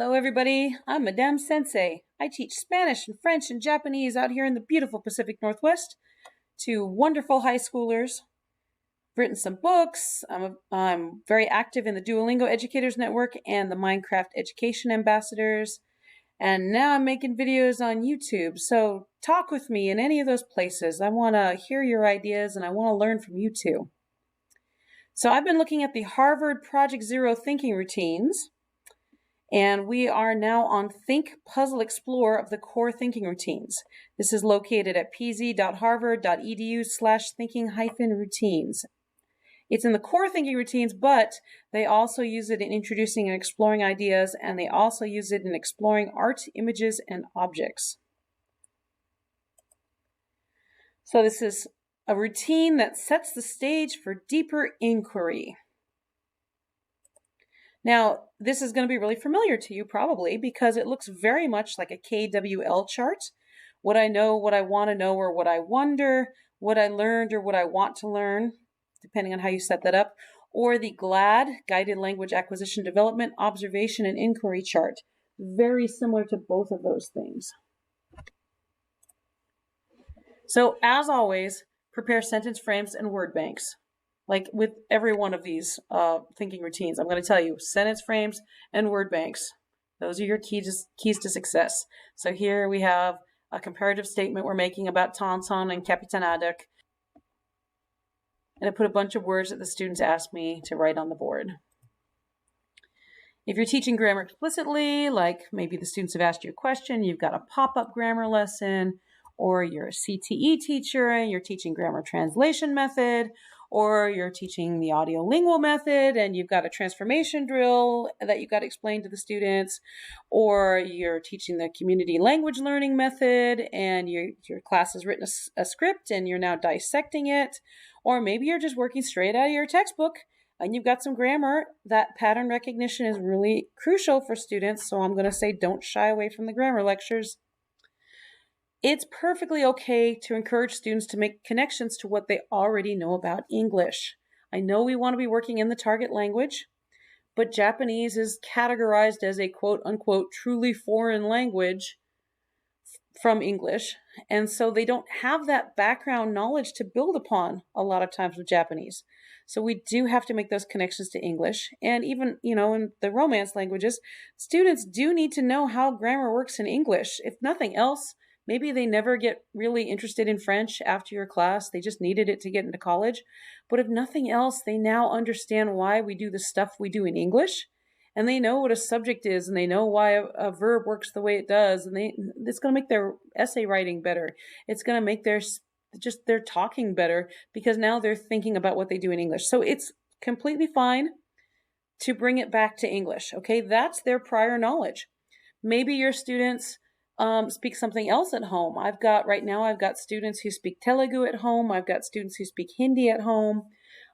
Hello, everybody. I'm Madame Sensei. I teach Spanish and French and Japanese out here in the beautiful Pacific Northwest to wonderful high schoolers. I've written some books. I'm very active in the Duolingo Educators Network and the Minecraft Education Ambassadors. And now I'm making videos on YouTube. So talk with me in any of those places. I want to hear your ideas and I want to learn from you too. So I've been looking at the Harvard Project Zero thinking routines. And we are now on Think Puzzle Explore of the core thinking routines. This is located at pz.harvard.edu/thinking-routines. It's in the core thinking routines, but they also use it in introducing and exploring ideas, and they also use it in exploring art, images, and objects. So this is a routine that sets the stage for deeper inquiry. Now, this is going to be really familiar to you probably because it looks very much like a KWL chart. What I know, what I want to know, or what I wonder, what I learned or what I want to learn, depending on how you set that up, or the GLAD, Guided Language Acquisition Development, Observation and Inquiry chart. Very similar to both of those things. So, as always, prepare sentence frames and word banks. Like with every one of these thinking routines, I'm going to tell you sentence frames and word banks. Those are your keys to success. So here we have a comparative statement we're making about Tonson and Capitan Haddock. And I put a bunch of words that the students asked me to write on the board. If you're teaching grammar explicitly, like maybe the students have asked you a question, you've got a pop-up grammar lesson, or you're a CTE teacher and you're teaching grammar translation method, or you're teaching the audiolingual method and you've got a transformation drill that you've got to explain to the students, or you're teaching the community language learning method and your class has written a script and you're now dissecting it, or maybe you're just working straight out of your textbook and you've got some grammar. That pattern recognition is really crucial for students, so I'm going to say don't shy away from the grammar lectures. It's perfectly okay to encourage students to make connections to what they already know about English. I know we want to be working in the target language, but Japanese is categorized as a quote-unquote truly foreign language from English, and so they don't have that background knowledge to build upon a lot of times with Japanese. So we do have to make those connections to English, and even, in the Romance languages, students do need to know how grammar works in English. If nothing else, maybe they never get really interested in French after your class. They just needed it to get into college. But if nothing else, they now understand why we do the stuff we do in English. And they know what a subject is, and they know why a verb works the way it does. And it's going to make their essay writing better. It's going to make their talking better because now they're thinking about what they do in English. So it's completely fine to bring it back to English. Okay, that's their prior knowledge. Maybe your students speak something else at home. I've got students who speak Telugu at home. I've got students who speak Hindi at home.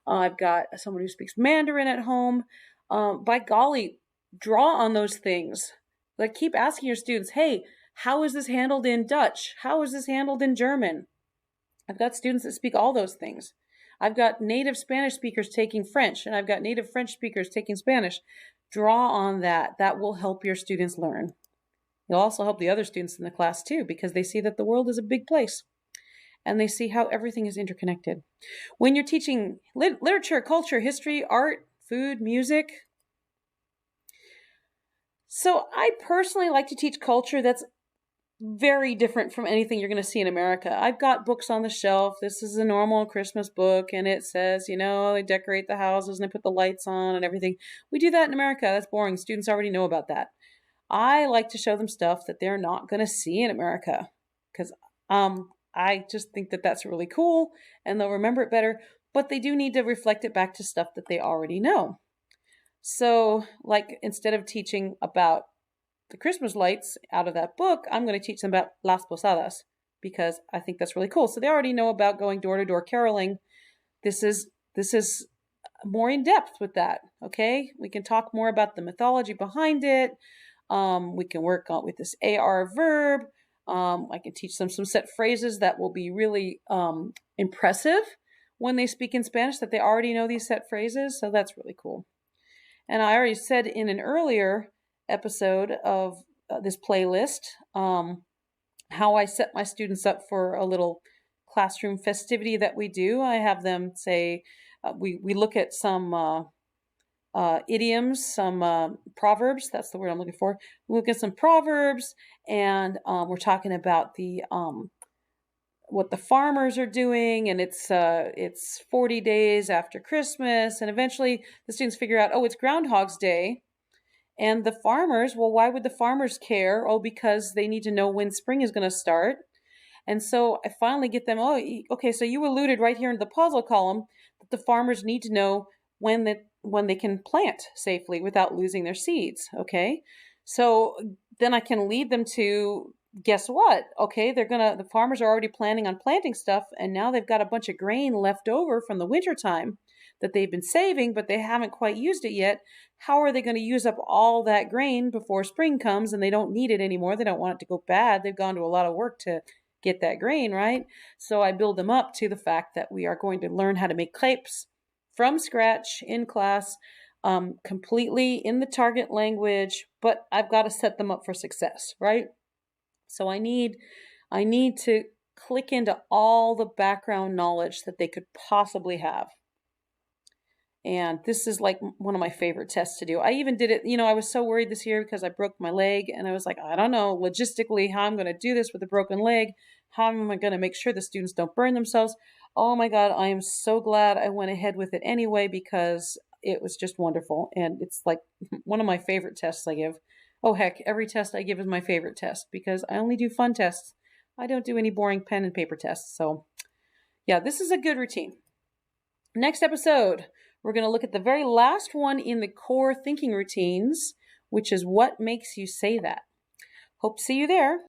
I've got someone who speaks Mandarin at home. By golly, draw on those things. Like, keep asking your students, hey, how is this handled in Dutch? How is this handled in German? I've got students that speak all those things. I've got native Spanish speakers taking French, and I've got native French speakers taking Spanish. Draw on that. That will help your students learn. It'll also help the other students in the class too, because they see that the world is a big place and they see how everything is interconnected. When you're teaching literature, culture, history, art, food, music. So I personally like to teach culture that's very different from anything you're going to see in America. I've got books on the shelf. This is a normal Christmas book, and it says, they decorate the houses and they put the lights on and everything. We do that in America. That's boring. Students already know about that. I like to show them stuff that they're not going to see in America because I just think that that's really cool and they'll remember it better, but they do need to reflect it back to stuff that they already know. So, like, instead of teaching about the Christmas lights out of that book, I'm going to teach them about Las Posadas because I think that's really cool. So they already know about going door to door caroling. This is more in depth with that. Okay, we can talk more about the mythology behind it. We can work on with this AR verb. I can teach them some set phrases that will be really impressive when they speak in Spanish, that they already know these set phrases. So that's really cool. And I already said in an earlier episode of this playlist, how I set my students up for a little classroom festivity that we do. I have them say, we look at some idioms, some proverbs. That's the word I'm looking for. We look at some proverbs, and we're talking about the what the farmers are doing, and it's 40 days after Christmas, and eventually the students figure out, oh, it's Groundhog's Day. And the farmers, well, why would the farmers care? Oh, because they need to know when spring is going to start. And so I finally get them, oh, okay, so you alluded right here in the puzzle column that the farmers need to know when they can plant safely without losing their seeds, okay? So then I can lead them to, guess what? Okay, the farmers are already planning on planting stuff, and now they've got a bunch of grain left over from the winter time that they've been saving, but they haven't quite used it yet. How are they going to use up all that grain before spring comes and they don't need it anymore? They don't want it to go bad. They've gone to a lot of work to get that grain, right? So I build them up to the fact that we are going to learn how to make crepes from scratch in class, completely in the target language, but I've got to set them up for success, right? So I need to click into all the background knowledge that they could possibly have. And this is like one of my favorite tests to do. I even did it, I was so worried this year because I broke my leg, and I was like, I don't know logistically how I'm going to do this with a broken leg. How am I going to make sure the students don't burn themselves? Oh my God, I am so glad I went ahead with it anyway, because it was just wonderful. And it's like one of my favorite tests I give. Oh heck, every test I give is my favorite test because I only do fun tests. I don't do any boring pen and paper tests. So yeah, this is a good routine. Next episode, we're going to look at the very last one in the core thinking routines, which is what makes you say that. Hope to see you there.